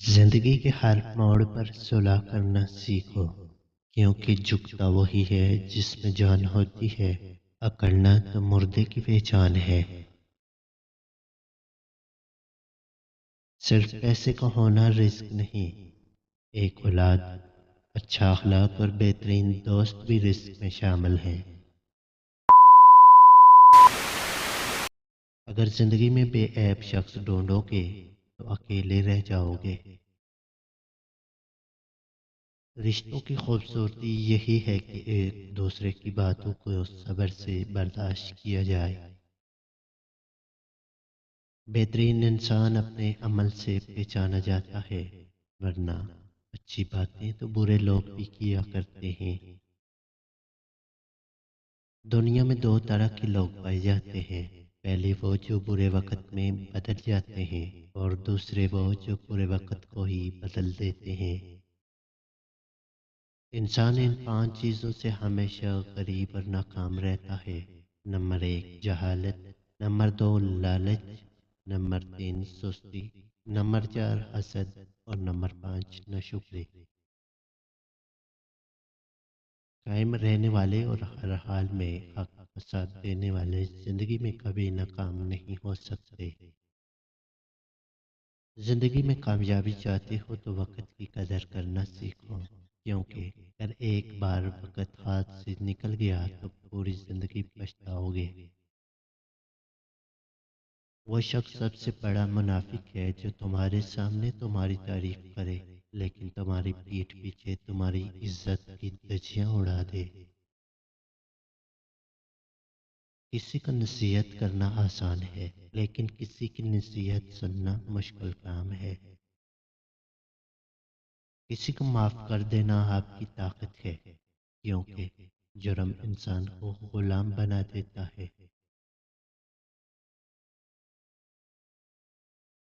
زندگی کے ہر موڑ پر صلح کرنا سیکھو، کیونکہ جھکتا وہی ہے جس میں جان ہوتی ہے، اکڑنا تو مردے کی پہچان ہے۔ صرف پیسے کا ہونا رزق نہیں، ایک اولاد، اچھا اخلاق اور بہترین دوست بھی رزق میں شامل ہیں۔ اگر زندگی میں بے عیب شخص ڈھونڈو گے تو اکیلے رہ جاؤ گے۔ رشتوں کی خوبصورتی یہی ہے کہ ایک دوسرے کی باتوں کو صبر سے برداشت کیا جائے۔ بہترین انسان اپنے عمل سے پہچانا جاتا ہے، ورنہ اچھی باتیں تو برے لوگ بھی کیا کرتے ہیں۔ دنیا میں دو طرح کے لوگ پائے جاتے ہیں، پہلے وہ جو برے وقت میں بدل جاتے ہیں، اور دوسرے وہ جو برے وقت کو ہی بدل دیتے ہیں۔ انسان ان 5 چیزوں سے ہمیشہ غریب اور ناکام رہتا ہے۔ نمبر 1 جہالت، نمبر 2 لالچ، نمبر 3 سستی، نمبر 4 حسد اور نمبر 5 ناشکری۔ قائم رہنے والے اور ہر حال میں حق کا ساتھ دینے والے زندگی میں کبھی ناکام نہیں ہو سکتے۔ زندگی میں کامیابی چاہتے ہو تو وقت کی قدر کرنا سیکھو، کیونکہ اگر ایک بار وقت ہاتھ سے نکل گیا تو پوری زندگی پچھتاؤ گے۔ وہ شخص سب سے بڑا منافق ہے جو تمہارے سامنے تمہاری تعریف کرے لیکن تمہاری پیٹھ پیچھے تمہاری عزت کی دھجیاں اڑا دے۔ کسی کو نصیحت کرنا آسان ہے، لیکن کسی کی نصیحت سننا مشکل کام ہے۔ کسی کو معاف کر دینا آپ کی طاقت ہے، کیونکہ جرم انسان کو غلام بنا دیتا ہے۔